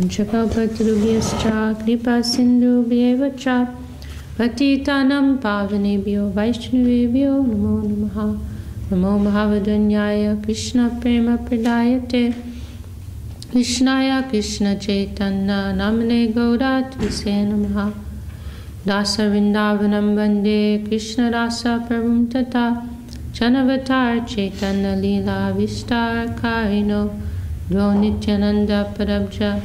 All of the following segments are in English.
Panchakalpatarubhyascha kripa sindhubhyeva cha patitanam pavanebhyo vaishnavebhyo namo namaha. Namo Mahavadanyaya Krishna Prema Pradayate Krishnaya Krishna Chaitanya Namane Gaudat Vise Namaha. Dasa Vrindavanam Bande Krishna Rasa Prabhum Tata Chanavatar Chaitanya Leela Vistar Karino Dro Nityananda Parabja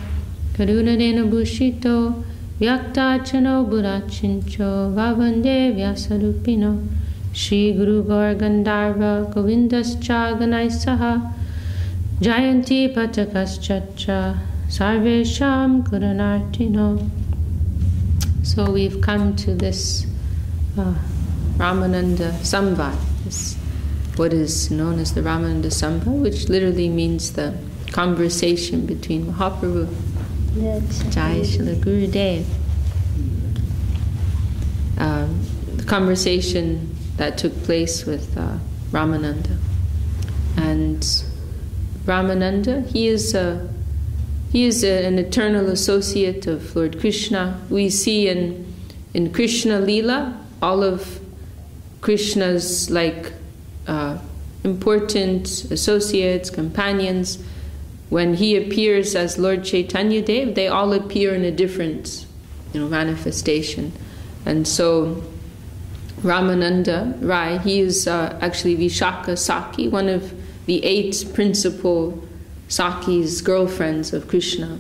Karunadena Bhushito Vyakta Chano Burachincho Vavande Vyasadupino Shri Guru Gaur Gandharva Govindascha Ganaisaha Jayanti Patakas Ch.Ch Sarvesham Gurunartino. So we've come to this Ramananda Samvad, this what is known as the Ramananda Samvad, which literally means the conversation between Mahaprabhu Jai Srila Gurudev. The conversation that took place with Ramananda. And Ramananda, he is an eternal associate of Lord Krishna. We see in Krishna Leela all of Krishna's important associates, companions. When he appears as Lord Chaitanya Dev, they all appear in a different manifestation. And so Ramananda Rai, he is actually Vishakha Saki, one of the 8 principal Sakis, girlfriends of Krishna.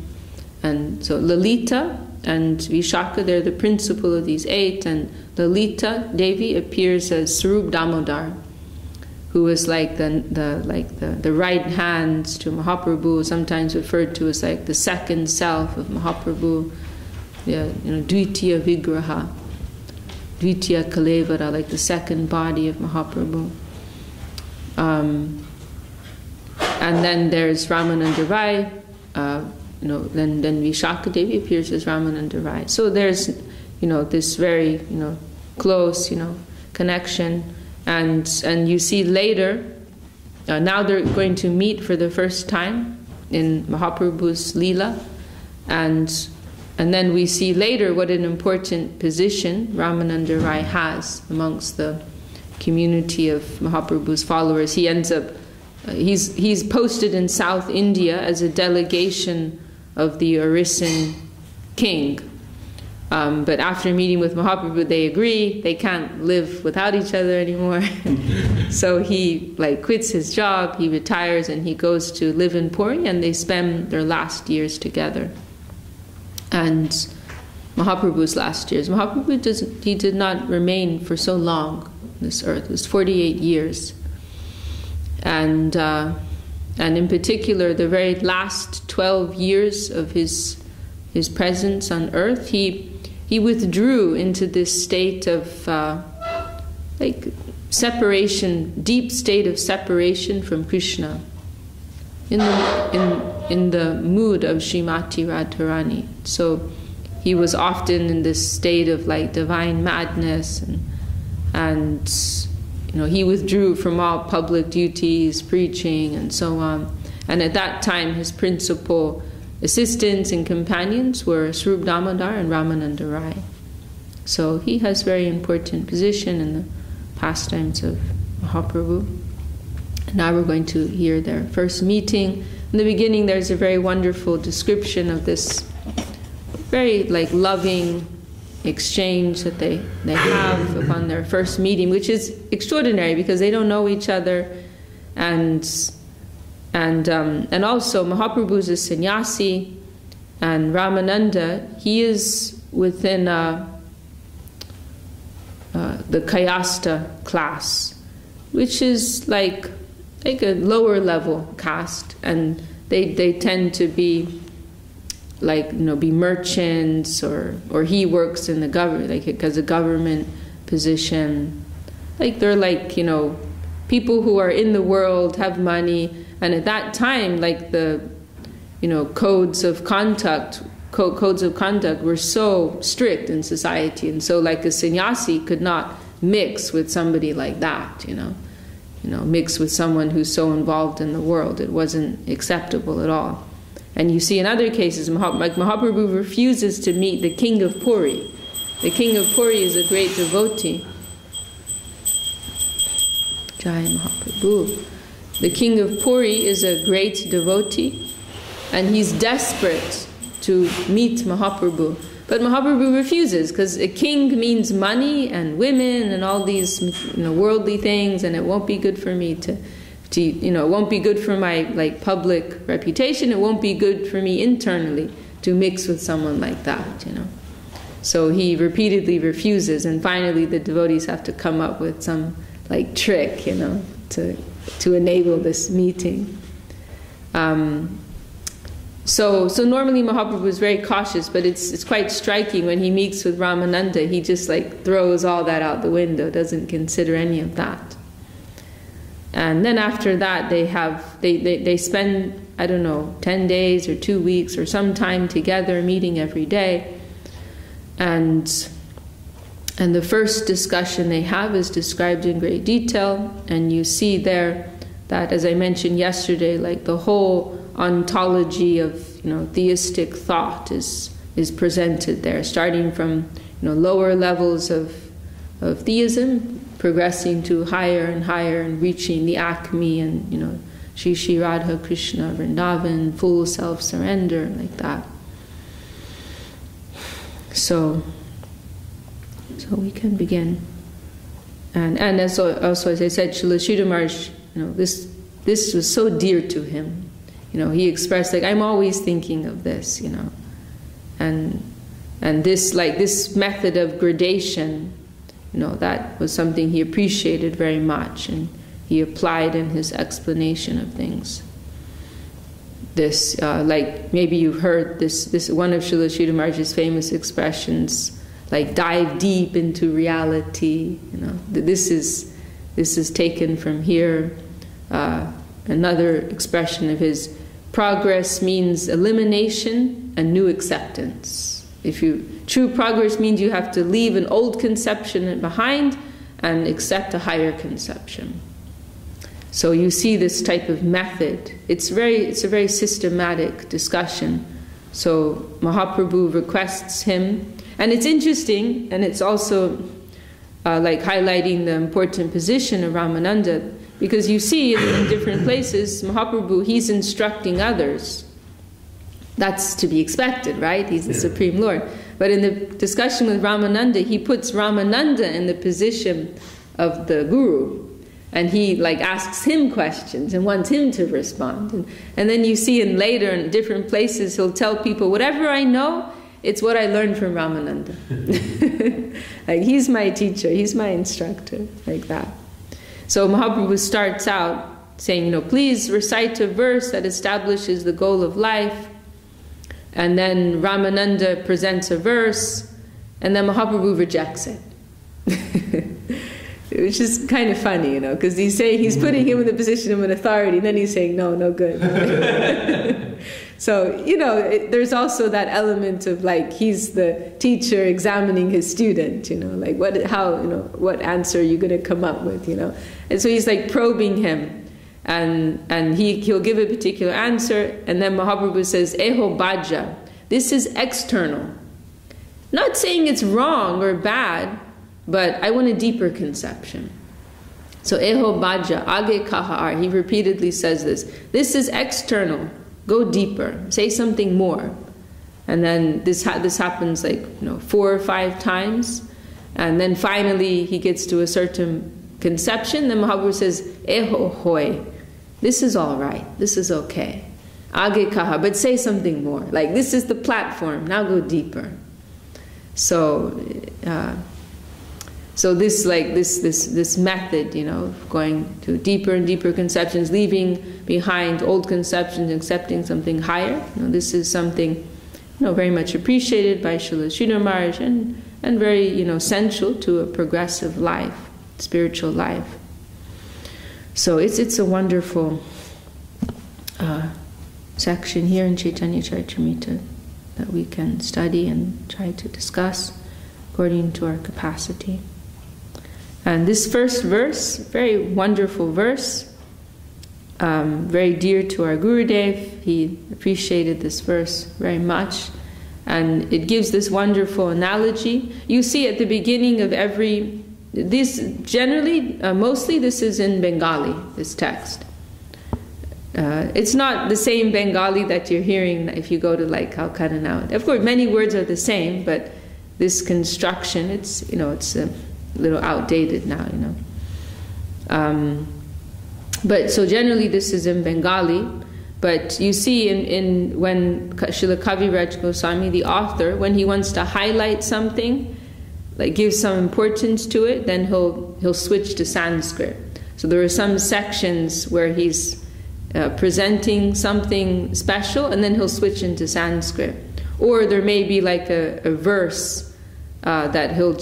And so Lalita and Vishakha, they're the principal of these 8, and Lalita Devi appears as Swarup Damodar, who is like the right hand to Mahaprabhu, sometimes referred to as like the second self of Mahaprabhu, Dvitiya Vigraha. Dvitiya Kalevara, like the second body of Mahaprabhu. And then there's Ramananda Rai, then Vishakha Devi appears as Ramananda Rai. So there's, this very, close, connection. And you see later, now they're going to meet for the first time in Mahaprabhu's Leela. And then we see later what an important position Ramananda Rai has amongst the community of Mahaprabhu's followers. He ends up, he's posted in South India as a delegation of the Orison king. But after meeting with Mahaprabhu, they agree they can't live without each other anymore. So he quits his job, he retires, and he goes to live in Puri, and they spend their last years together. And Mahaprabhu's last years. Mahaprabhu did not remain for so long on this earth. It was 48 years. And in particular, the very last 12 years of his presence on earth, he withdrew into this state of separation, deep state of separation from Krishna, in the mood of Srimati Radharani. So he was often in this state of divine madness, and he withdrew from all public duties, preaching, and so on. And at that time, his principal assistants and companions were Swarup Damodar and Ramananda Rai. So he has very important position in the pastimes of Mahaprabhu. Now we're going to hear their first meeting. In the beginning, there's a very wonderful description of this very loving exchange that they have upon their first meeting, which is extraordinary because they don't know each other, and also Mahaprabhu is a sannyasi, and Ramananda, he is within the Kayasta class, which is like a lower level caste, and they tend to be be merchants, or he works in the government, as a government position. They're people who are in the world, have money, and at that time, the codes of conduct were so strict in society, and so a sannyasi could not mix with somebody like that, mix with someone who's so involved in the world. It wasn't acceptable at all. And you see in other cases, like Mahaprabhu refuses to meet the king of Puri. The king of Puri is a great devotee. Jai Mahaprabhu. The king of Puri is a great devotee, and he's desperate to meet Mahaprabhu. But Mahaprabhu refuses, because a king means money and women and all these worldly things, and it won't be good for me to it won't be good for my public reputation. It won't be good for me internally to mix with someone like that. So he repeatedly refuses, and finally the devotees have to come up with some trick, to enable this meeting. So normally Mahaprabhu is very cautious, but it's quite striking when he meets with Ramananda. He just throws all that out the window, doesn't consider any of that. And then after that they spend, I don't know, 10 days or 2 weeks or some time together, meeting every day. And the first discussion they have is described in great detail, and you see there that, as I mentioned yesterday, the whole ontology of theistic thought is presented there, starting from lower levels of theism, progressing to higher and higher, and reaching the acme, and Shri Shri Radha Krishna Vrindavan, full self-surrender, like that. So we can begin. And also as I said, Srila Sridhar Maharaj, this was so dear to him. He expressed, I'm always thinking of this, and this method of gradation, that was something he appreciated very much, and he applied in his explanation of things. This, maybe you've heard this one of Srila Sridhar Maharaj's famous expressions, dive deep into reality. This is taken from here. Another expression of his: progress means elimination and new acceptance. True progress means you have to leave an old conception behind and accept a higher conception. So you see this type of method. It's a very systematic discussion. So Mahaprabhu requests him, and it's interesting, and it's also highlighting the important position of Ramananda, because you see in different places, Mahaprabhu, he's instructing others. That's to be expected, right? He's the Supreme Lord. But in the discussion with Ramananda, he puts Ramananda in the position of the Guru. And he asks him questions and wants him to respond. And then you see later in different places, he'll tell people, whatever I know, it's what I learned from Ramananda. He's my teacher, he's my instructor, like that. So Mahaprabhu starts out saying, please recite a verse that establishes the goal of life. And then Ramananda presents a verse, and then Mahaprabhu rejects it. Which is kind of funny, because he's putting him in the position of an authority, and then he's saying, no good. So, there's also that element of he's the teacher examining his student, what answer are you going to come up with, And so he's probing him. And he'll give a particular answer, and then Mahaprabhu says, Eho Bhaja, this is external. Not saying it's wrong or bad, but I want a deeper conception. So Eho Bhaja, Age Kahar, he repeatedly says this. This is external. Go deeper. Say something more. And then this happens 4 or 5 times. And then finally he gets to a certain conception. Then Mahaprabhu says, Eho Hoy. This is all right. This is okay. Age Kaha, but say something more. This is the platform. Now go deeper. So this method, going to deeper and deeper conceptions, leaving behind old conceptions, accepting something higher. This is something, very much appreciated by Srila Sridhar Maharaj, and very, essential to a progressive life, spiritual life. So it's a wonderful section here in Chaitanya Charitamrita that we can study and try to discuss according to our capacity. And this first verse, very wonderful verse, very dear to our Gurudev. He appreciated this verse very much. And it gives this wonderful analogy. You see at the beginning of every... This generally, mostly this is in Bengali, this text. It's not the same Bengali that you're hearing if you go to like Calcutta now. Of course, many words are the same, but this construction, it's a little outdated now, But so generally this is in Bengali. But you see when Srila Kaviraj Goswami, the author, when he wants to highlight something, like give some importance to it, then he'll switch to Sanskrit. So there are some sections where he's presenting something special, and then he'll switch into Sanskrit. Or there may be like a verse that he'll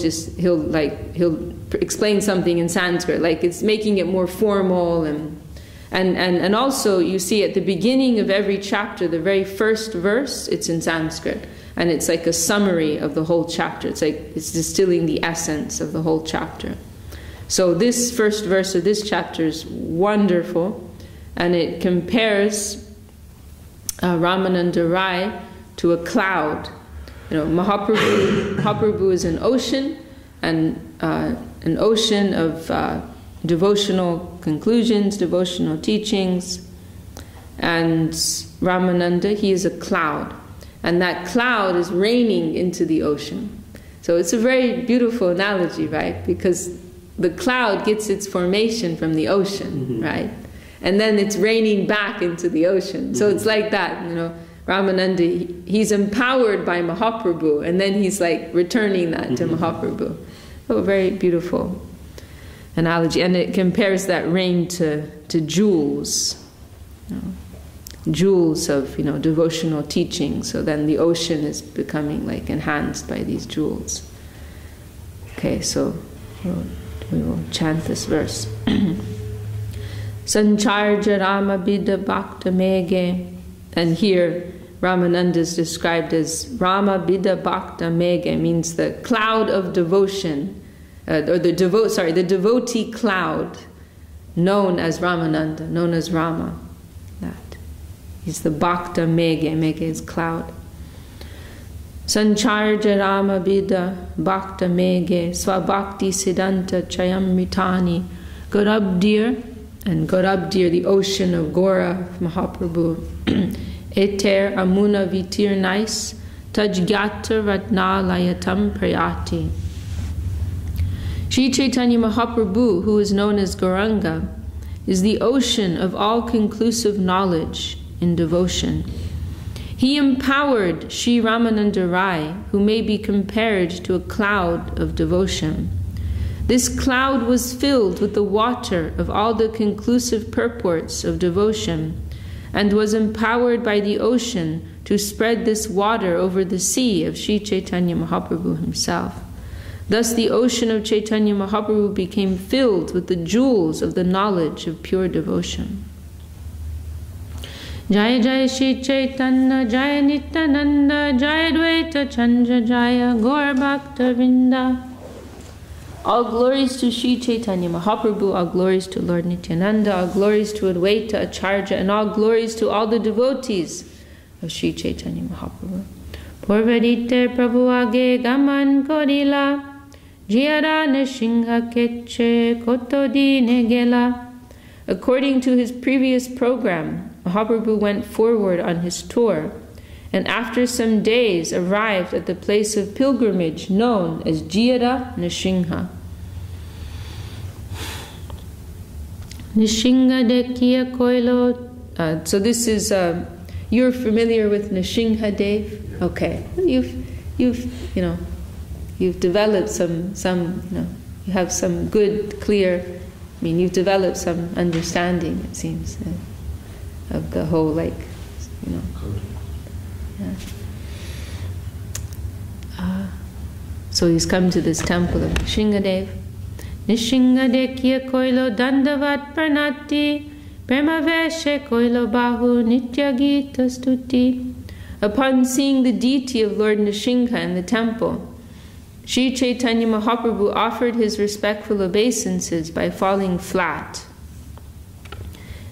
explain something in Sanskrit, like it's making it more formal, and also you see at the beginning of every chapter, the very first verse, it's in Sanskrit. And it's like a summary of the whole chapter. It's like it's distilling the essence of the whole chapter. So this first verse of this chapter is wonderful, and it compares Ramananda Rai to a cloud. Mahaprabhu is an ocean, and an ocean of devotional conclusions, devotional teachings, and Ramananda, he is a cloud. And that cloud is raining into the ocean. So it's a very beautiful analogy, right? Because the cloud gets its formation from the ocean, right? And then it's raining back into the ocean. So it's like that, Ramananda, he's empowered by Mahaprabhu, and then he's like returning that to Mahaprabhu. Oh, very beautiful analogy. And it compares that rain to jewels. Jewels of devotional teaching. So then the ocean is becoming like enhanced by these jewels. Okay, so we will chant this verse. Sancharja Rama Bidha Bhakta Mege. And here Ramananda is described as Rama Bidha Bhakta Mege, means the cloud of devotion, or the devotee cloud, known as Ramananda, known as Rama. He's the Bhakta Mege. Mege is cloud. Sancharja Rama Bidha Bhakta Mege Swabhakti Siddhanta Chayamritani Gaurabdir, and Gaurabdir, the ocean of Gora, Mahaprabhu. Eter Amuna Vitir Nais Tajgyata Ratna Layatam Prayati. Sri Chaitanya Mahaprabhu, who is known as Gauranga, is the ocean of all conclusive knowledge in devotion. He empowered Sri Ramananda Rai, who may be compared to a cloud of devotion. This cloud was filled with the water of all the conclusive purports of devotion, and was empowered by the ocean to spread this water over the sea of Sri Chaitanya Mahaprabhu himself. Thus the ocean of Chaitanya Mahaprabhu became filled with the jewels of the knowledge of pure devotion. Jaya Jaya Shri Chaitanya, Jaya Nityananda, Jaya Dvaita Chandra, Jaya Gaur Bhakta Vrinda. All glories to Sri Chaitanya Mahaprabhu, all glories to Lord Nityananda, all glories to Advaita Acharya, and all glories to all the devotees of Sri Chaitanya Mahaprabhu. Purvarite Prabhu Age Gaman Korila, Jiara Nishingha Ch.Ch Kotodine Gela. According to his previous program, Mahaprabhu went forward on his tour, and after some days arrived at the place of pilgrimage known as Jiara Nishingha. Nishinga Dekiya Koilo. So this is, you're familiar with Nishinga Dev? Okay. You've developed some, you have some good, clear, you've developed some understanding, it seems, of the whole, Yeah. So he's come to this temple of Nishingadev. Nishingadekya koilo dandavat pranati, premaveshe koilo bahu nityagita stuti. Upon seeing the deity of Lord Nishingha in the temple, Sri Chaitanya Mahaprabhu offered his respectful obeisances by falling flat.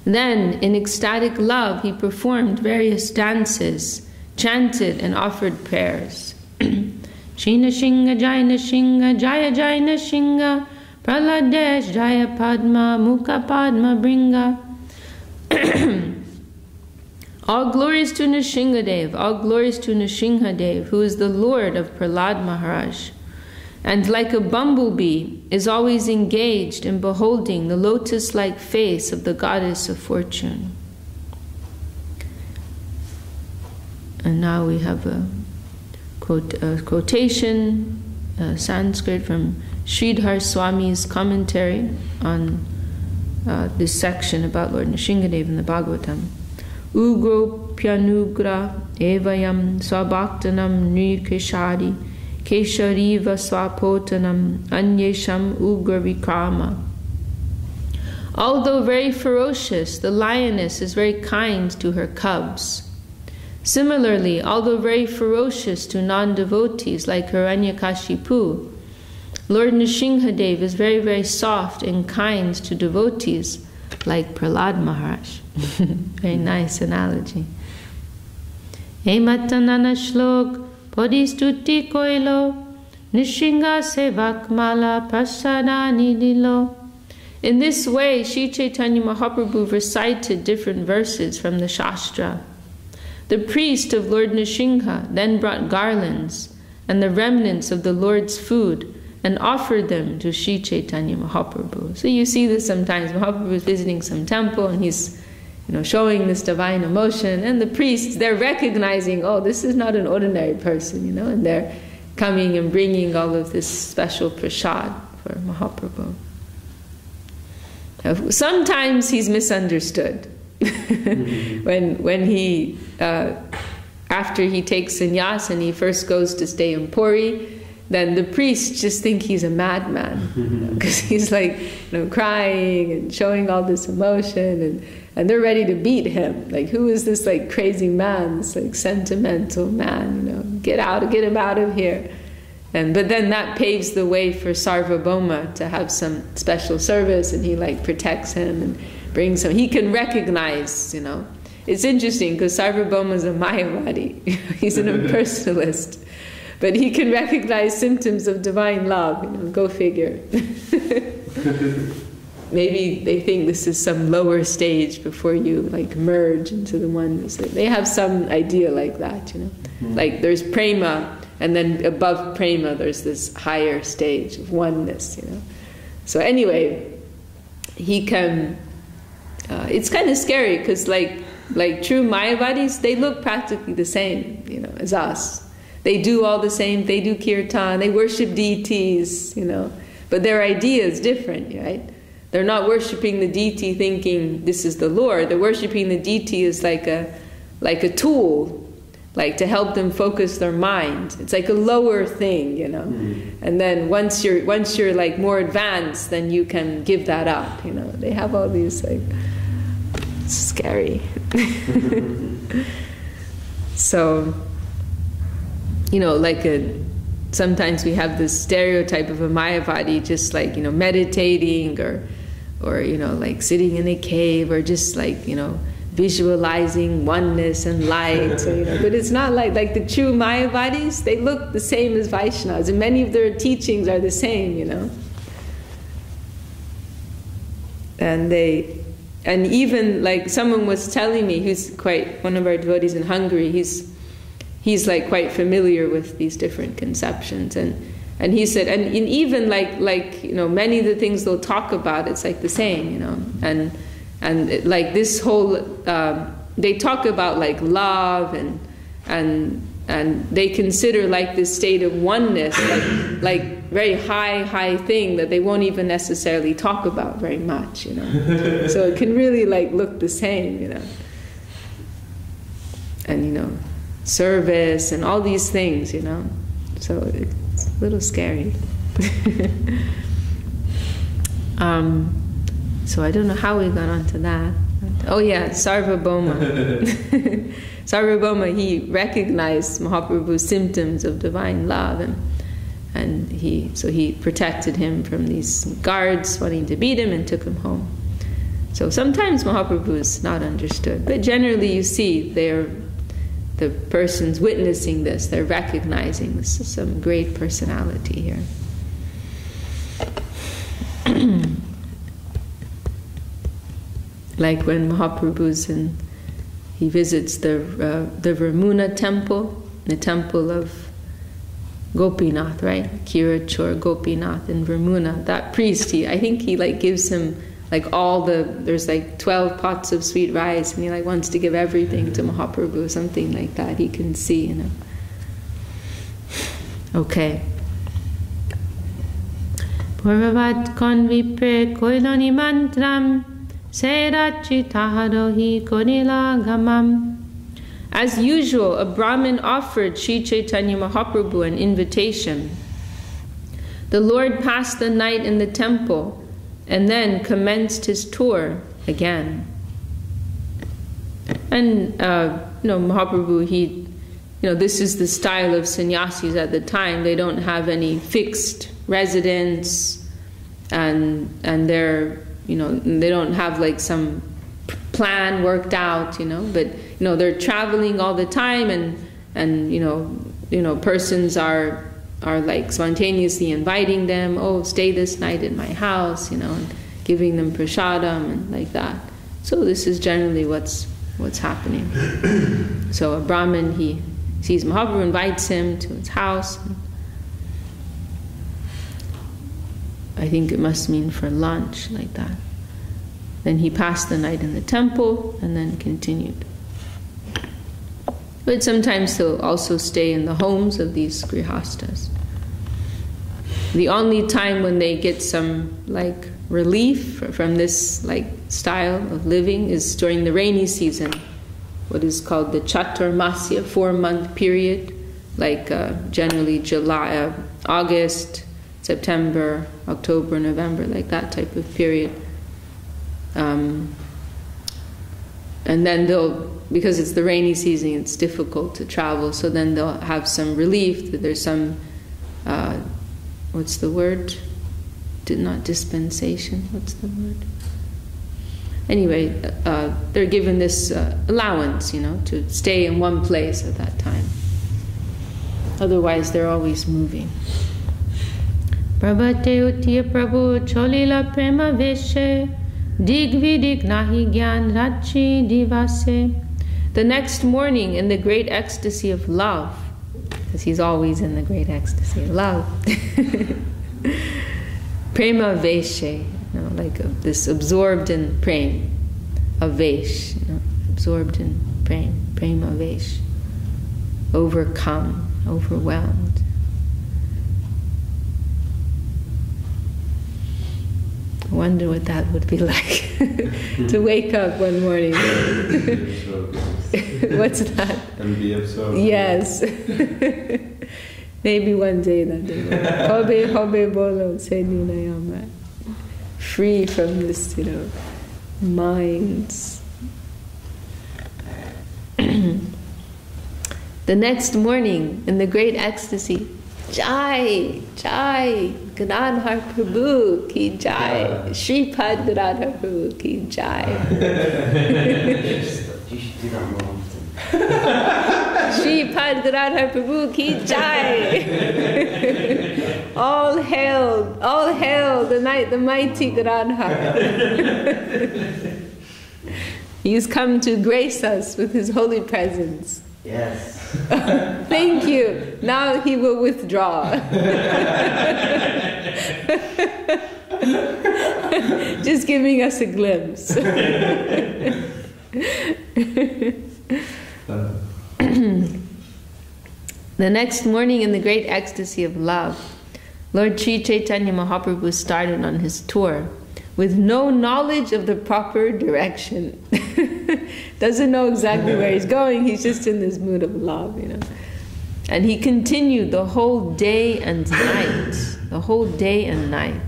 Then, in ecstatic love, he performed various dances, chanted, and offered prayers. Shri Nrsinga Jaya Nrsinga Jaya Jaya Nrsinga Praladesh Jaya Padma Mukha Padma Bringa. All glories to Nrsingadev, all glories to Nrsingadev, who is the Lord of Prahlad Maharaj, and like a bumblebee is always engaged in beholding the lotus-like face of the goddess of fortune. And now we have a quotation, Sanskrit from Sridhar Swami's commentary on this section about Lord Nrsingadev in the Bhagavatam. Ugro pyanugra evayam swabhaktanam nirkeshari keshariva swapotanam anyesham ugra vikrama. Although very ferocious, the lioness is very kind to her cubs. Similarly, although very ferocious to non-devotees like Hiranyakashipu, Lord Nrsingadev is very, very soft and kind to devotees like Prahlad Maharaj. Very nice analogy. Ematanana shlok podistuti koilo Nrsinga sevak mala prasadani dilo. In this way, Sri Chaitanya Mahaprabhu recited different verses from the Shastra. The priest of Lord Nrsinga then brought garlands and the remnants of the Lord's food and offered them to Sri Chaitanya Mahaprabhu. So you see this sometimes. Mahaprabhu is visiting some temple and he's showing this divine emotion, and the priests, they're recognizing, oh, this is not an ordinary person, and they're coming and bringing all of this special prasad for Mahaprabhu. Sometimes he's misunderstood. When he, after he takes sannyas and he first goes to stay in Puri, then the priests just think he's a madman, because he's like, crying and showing all this emotion, and they're ready to beat him. Like, who is this like crazy man, this like sentimental man? Get him out of here. But then that paves the way for Sarvabhauma to have some special service, and he like protects him and brings him. He can recognize, It's interesting because Sarvabhauma is a Mayavadi. He's an impersonalist. But he can recognize symptoms of divine love, go figure. Maybe they think this is some lower stage before you like merge into the oneness. They have some idea like that, Like there's prema, and then above prema there's this higher stage of oneness, So anyway, he can, it's kind of scary because like true Mayavadis, they look practically the same, as us. They do all the same, they do kirtan, they worship deities, but their idea is different, right? They're not worshipping the deity thinking this is the Lord. They're worshipping the deity as like a tool, like to help them focus their mind. It's like a lower thing, And then once you're like more advanced, then you can give that up, They have all these like, it's scary. So, sometimes we have this stereotype of a Mayavadi just like, meditating or like sitting in a cave or just like, visualizing oneness and light. But it's not like the true Mayavadis, they look the same as Vaishnavas, and many of their teachings are the same, And even like someone was telling me, who's quite one of our devotees in Hungary, he's like quite familiar with these different conceptions, and he said, and even like many of the things they'll talk about, it's like the same, and like this whole they talk about like love and they consider like this state of oneness like very high thing that they won't even necessarily talk about very much, So it can really like look the same, and service and all these things, So it's a little scary. So I don't know how we got onto that. Oh yeah, Sarvabhauma. Sarvabhauma, he recognized Mahaprabhu's symptoms of divine love, and he protected him from these guards wanting to beat him and took him home. So sometimes Mahaprabhu is not understood, but generally you see the persons witnessing this, they're recognizing this is some great personality here. Like when Mahaprabhu's he visits the Ramuna temple, the temple of Gopinath, right? Kirachor Gopinath in Ramuna. That priest, I think he gives him there's 12 pots of sweet rice, and he wants to give everything to Mahaprabhu, something like that. He can see, Okay. Purvat konvipre koilani mantram serachitaharohi konilagamam. As usual, a Brahmin offered Sri Chaitanya Mahaprabhu an invitation. The Lord passed the night in the temple and then commenced his tour again. And Mahaprabhu, this is the style of sannyasis at the time. They don't have any fixed residence, and they're they don't have some plan worked out, but they're traveling all the time, and persons are spontaneously inviting them, oh, stay this night in my house, and giving them prasadam and like that. So this is generally what's happening. So a Brahmin, he sees Mahaprabhu, invites him to his house. I think it must mean for lunch, like that. Then he passed the night in the temple and then continued. But sometimes he'll also stay in the homes of these grihastas. The only time when they get some relief from this style of living is during the rainy season, what is called the Chaturmasya, 4-month period, generally July, August, September, October, November, that type of period. And then because it's the rainy season, it's difficult to travel, so then they'll have some relief, that there's some, what's the word? Not dispensation, what's the word? Anyway, they're given this allowance, to stay in one place at that time. Otherwise, they're always moving. Prabhate utiya prabhu cholila prema veshe digvidik nahi gyan rachi divase. The next morning, in the great ecstasy of love, because he's always in the great ecstasy of love, prema veshe, this absorbed in prem, avesh, absorbed in prem, prema vesh, overcome, overwhelmed. I wonder what that would be like to wake up one morning. What's that? And be absorbed. Yes. Maybe one day that day. Hobe bolo sedinayama. Free from this, minds. The next morning, in the great ecstasy, Jai, Jai, Gadadhar Prabhu ki Jai, Shripad Gadadhar Prabhu ki Jai. You should do that more often. Shripad Gadadhar Prabhu ki Jai. All hail the mighty Gadadhar. He's come to grace us with his holy presence. Yes. Thank you. Now he will withdraw. Just giving us a glimpse. The next morning, in the great ecstasy of love, Lord Sri Chaitanya Mahaprabhu started on his tour with no knowledge of the proper direction. Doesn't know exactly where he's going, he's just in this mood of love, And he continued the whole day and night. The whole day and night.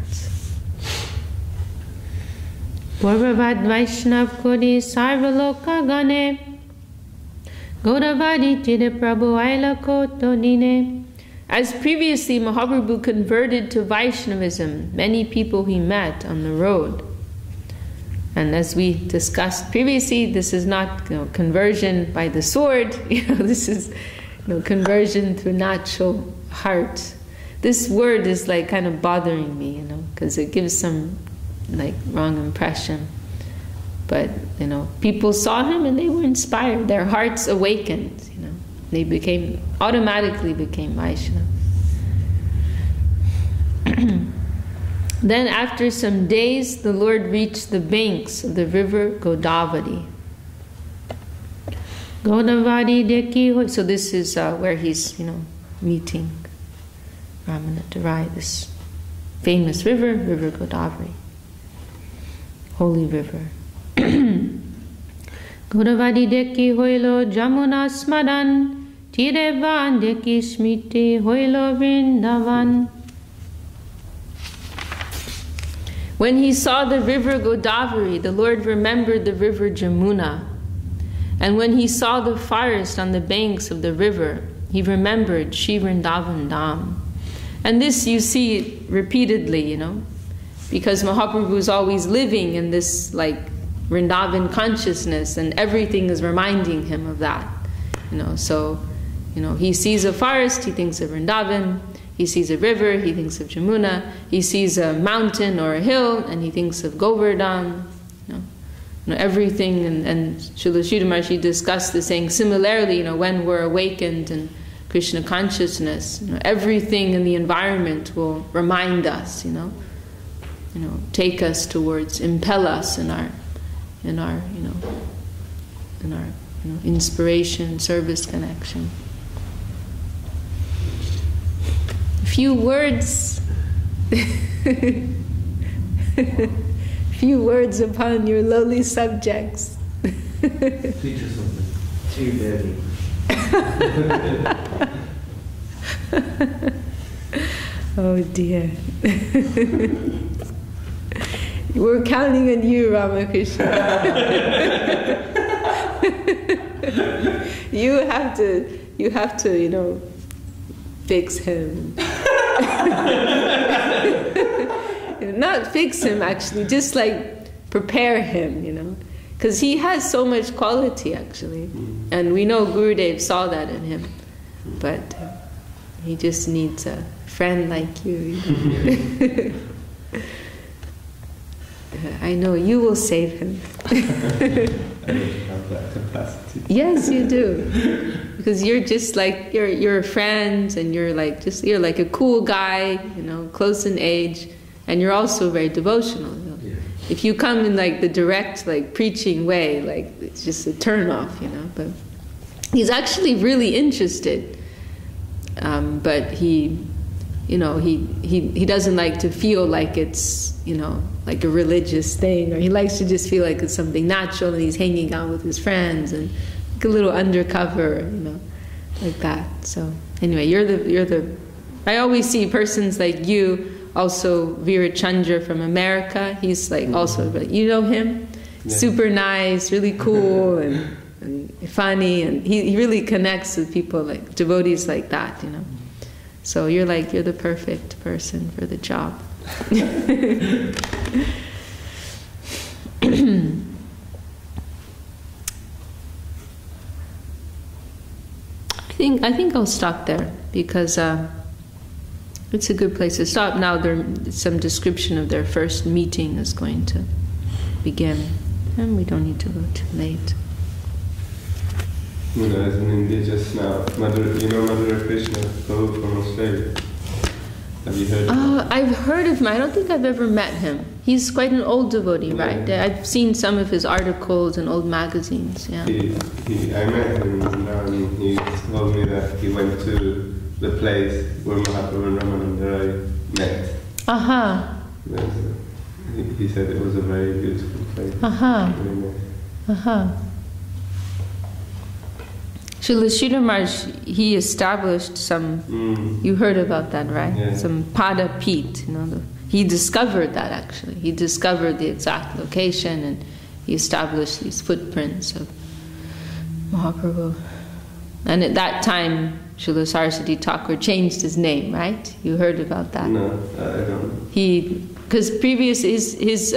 Purvavat Vaishnav Kodi Sarvaloka Gane Gaudavadi Tide Prabhu Aila Kotodine. As previously, Mahaprabhu converted to Vaishnavism many people he met on the road. And as we discussed previously, this is not conversion by the sword. This is conversion through natural heart. This word is like kind of bothering me, because it gives some like wrong impression. But people saw him and they were inspired. Their hearts awakened. They automatically became Vaishnava. Then after some days, the Lord reached the banks of the river Godavari. Godavari deki. So this is where he's, meeting Ramanatharai, this famous river, River Godavari, holy river. Godavari deki hoilo Jamuna smadan, Tirevan deki smite hoilo Vrindavan. When he saw the river Godavari, the Lord remembered the river Jamuna. And when he saw the forest on the banks of the river, he remembered Shri Vrindavan Dham. And this you see repeatedly, because Mahaprabhu is always living in this like Vrindavan consciousness, and everything is reminding him of that. So he sees a forest, he thinks of Vrindavan. He sees a river, he thinks of Jamuna. He sees a mountain or a hill, and he thinks of Govardhan. Everything, and Srila Sridhar Maharaj discussed this, saying similarly, when we're awakened in Krishna consciousness, everything in the environment will remind us, take us towards, impel us in our inspiration, service, connection. Few words upon your lowly subjects. Teach us something. Too dirty. Oh dear. We're counting on you, Ramakrishna. You have to, fix him. Not fix him, actually, just like prepare him, because he has so much quality, actually. And we know Gurudev saw that in him. But he just needs a friend like you. I know you will save him. I don't have that capacity. Yes, you do. Because you're just like you're a friend, and you're like a cool guy, close in age, and you're also very devotional. Yeah. If you come in like the direct preaching way, it's just a turn off, But he's actually really interested, but he doesn't like to feel like it's like a religious thing, or he likes to just feel like it's something natural, and he's hanging out with his friends and like a little undercover, like that. So anyway, you're the. I always see persons like you. Also, Veera Chandra from America. He's also, you know him, yeah. Super nice, really cool, and funny, and he really connects with people like devotees like that, So you're the perfect person for the job. I think I'll stop there, because it's a good place to stop. Now some description of their first meeting is going to begin, and we don't need to go too late. As in India just now, Madhya Krishna Prabhu from Australia. Have you heard of him? I've heard of him. I don't think I've ever met him. He's quite an old devotee, right? I've seen some of his articles in old magazines. Yeah. I met him, and he told me that he went to the place where Mahaprabhu and Ramanatharai met. Aha. He said it was a very beautiful place. Aha. Aha. Srila Sridhar Maharaj, he established some, you heard about that, right? Yeah. Some Pada Peeth, he discovered that actually. He discovered the exact location, and he established these footprints of Mahaprabhu. And at that time, Srila Saraswati Thakur changed his name, right? You heard about that? No, I don't. Because previous his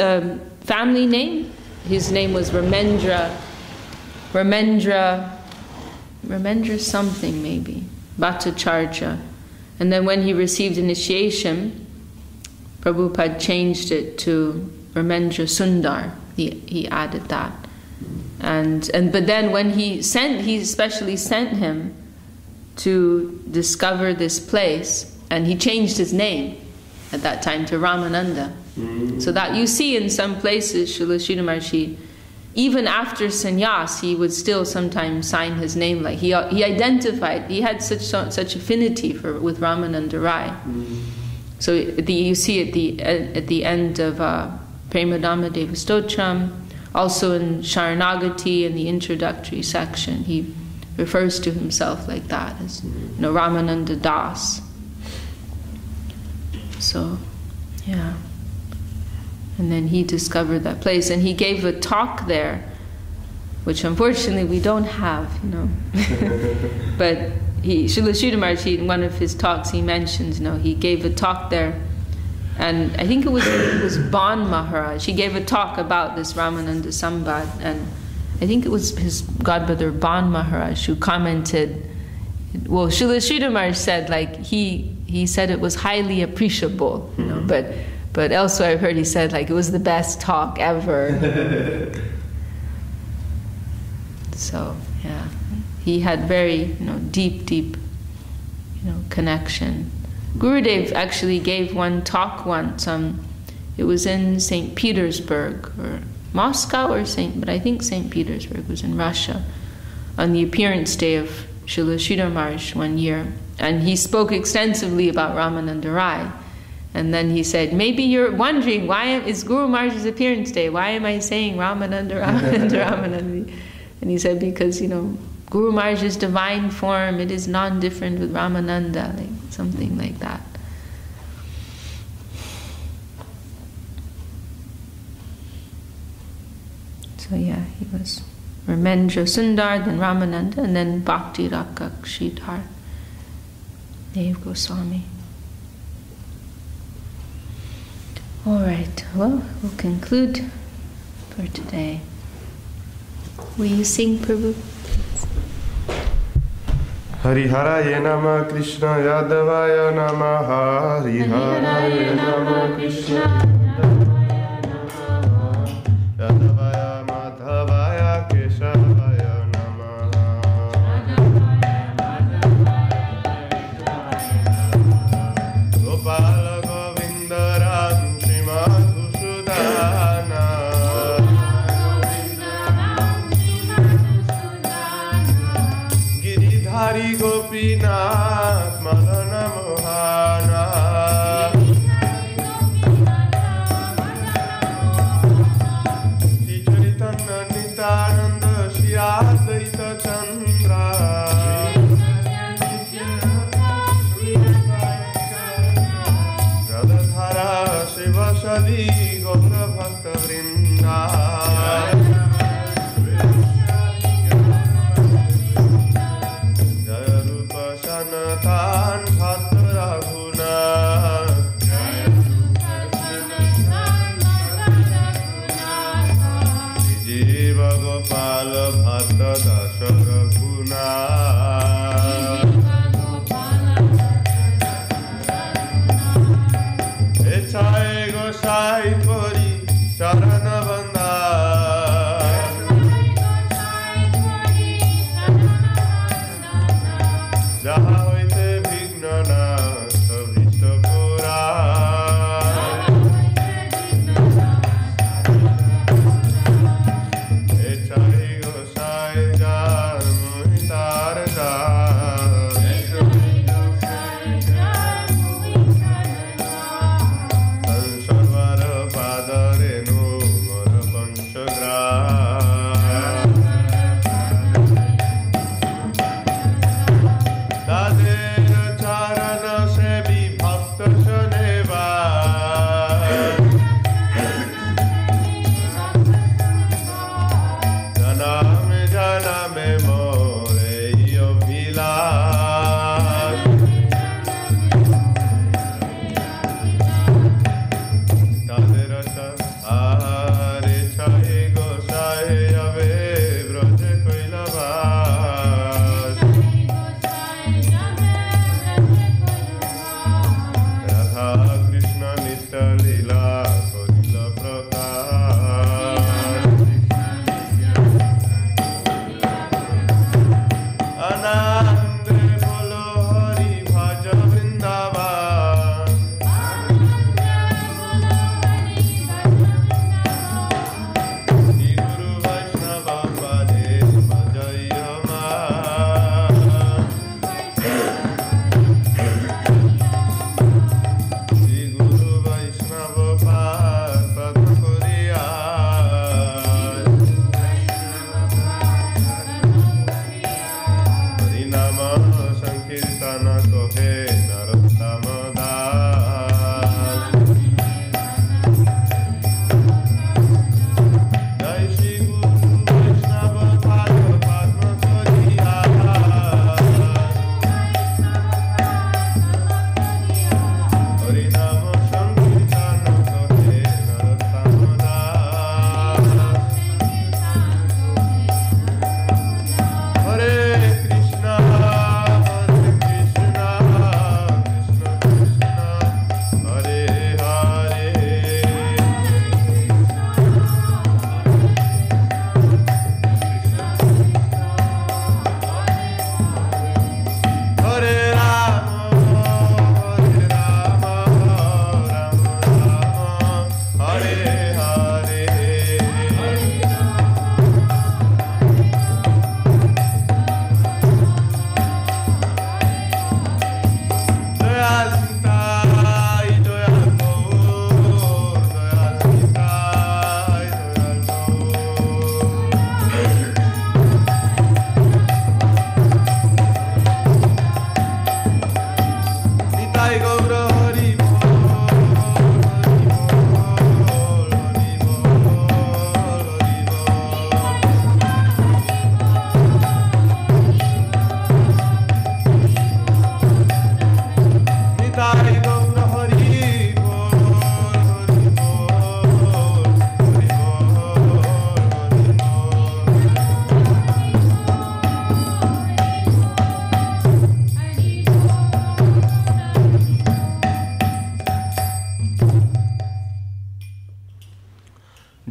family name his name was Ramendra something maybe, Bhattacharya. And then when he received initiation, Prabhupada changed it to Ramendra Sundar. He added that. But then when he especially sent him to discover this place, and he changed his name at that time to Ramananda. So that you see in some places, Srila Sridhar Maharshi, even after sannyas, he would still sometimes sign his name. Like he identified, he had such affinity with Ramananda Rai. So you see at the end of Premadama Deva Stotram, also in Sharanagati in the introductory section, he refers to himself like that as Ramananda Das. So, yeah. And then he discovered that place, and he gave a talk there, which unfortunately we don't have, But Srila Sridhar Maharshi, in one of his talks, he mentions, he gave a talk there, and I think it was Ban Maharaj. He gave a talk about this Ramananda Sambad, and I think it was his godbrother Ban Maharaj who commented. Well, Srila Sridhar Maharaj said, like he said it was highly appreciable, but elsewhere I've heard he said like it was the best talk ever. So yeah, he had very deep connection. Gurudev actually gave one talk once. It was in St. Petersburg or Moscow but I think St. Petersburg was in Russia, on the appearance day of Srila Sridhar Maharaj one year, and he spoke extensively about Ramananda Rai. And then he said, maybe you're wondering, why is Guru Maharaj's appearance day? Why am I saying Ramananda? And he said, because, Guru Maharaj's divine form, it is non-different with Ramananda, like something like that. So yeah, he was Ramendra Sundar, then Ramananda, and then Bhakti Rakak Sridhar Dev Goswami. All right, well, we'll conclude for today. Will you sing, Prabhu? Hariharaya Nama Krishna Yadavaya Namaha Hariharaya Nama Krishna Yadavaya Madhavaya Keshavaya Namaha Gopala Govinda Ram Shrimad Sudhana Giridhari Gopinath Madana Mohana Shri Chaitanya Nityananda Shri Advaita Chandra Radhadhara Shivashadi Gaura Bhakta Vrinda Jaya Rupa Sanatan Bhatta Raghunatha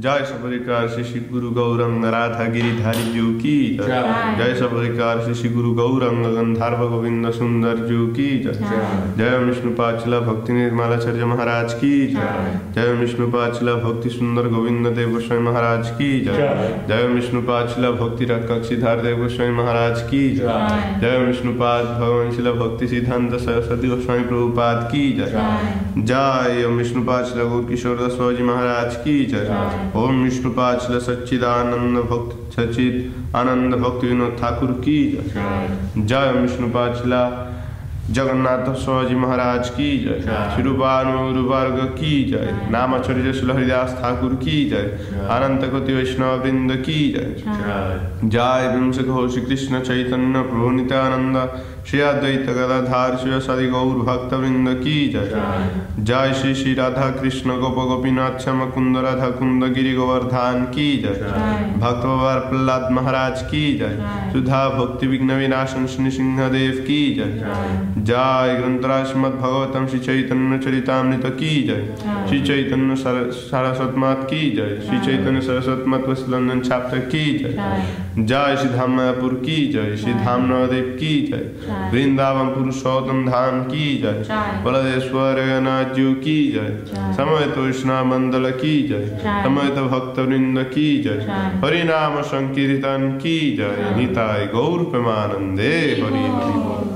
जय सबरिकार श्री गुरु गौरंग राधा गिरिधारी जू की जय। जय सबरिकार श्री गुरु गौरंग गंधर्व गोविंद सुंदर जू की जय। जय विष्णुपाचला भक्ति निर्मलाचार्य महाराज की जय। जय विष्णुपाचला भक्ति सुंदर गोविंद देव गोस्वामी महाराज की जय। जय विष्णुपाचला भक्ति रक्षक सिद्धार्थ देव गोस्वामी महाराज की जय। जय विष्णुपाद भगवान शिला भक्ति सिद्धांत सरस्वती गोस्वामी प्रभुपाद की जय। जय विष्णुपाचला गौर किशोर दास बाबा जी महाराज की जय। ओम विष्णुपाचला सच्चिदानंद भक्त सचिद आनंद भक्ति विनोद ठाकुर की जय। जय विष्णुपाचला जगन्नाथ स्वामी महाराज की जय। शिरूपानुवर्ग की जय। नामाचार्य सुल हरिदास ठाकुर की जय। अनंत कोटि वैष्णव वृंद की जय। जय विंश घोष श्री कृष्ण चैतन्य प्रभु नित्यानंद श्री अद्वैत गदाधार शिवसादि गौर भक्त वृंद की जय। जय श्री श्री राधा कृष्ण गोप गोपीनाथ श्याम कुंद राधा कुंद गिरि गोवर्धन की जय। भक्त बाबा प्रहलाद महाराज की जय। सुधा भक्ति विघ्न विनाशन श्री सिंहदेव की जय। जय ग्रंथराज श्रीमद् भागवतम श्री चैतन्य चरितामृत की जय। श्री चैतन्य सरस्वत मात की जय। श्री चैतन्य सरस्वत मात वसलंदन छात्र की जय। जय श्री धाम मायापुर की जय। श्री धाम नवदेव की जय। वृंदावन पुरुषोत्तम धाम की जय। बलदेश्वर नाथ जी की जय। समवेत वैष्णव मंडल की जय। समवेत भक्त वृंद की जय। हरि नाम संकीर्तन की जय। निताय गौर प्रेमानंदे हरि हरि बोल।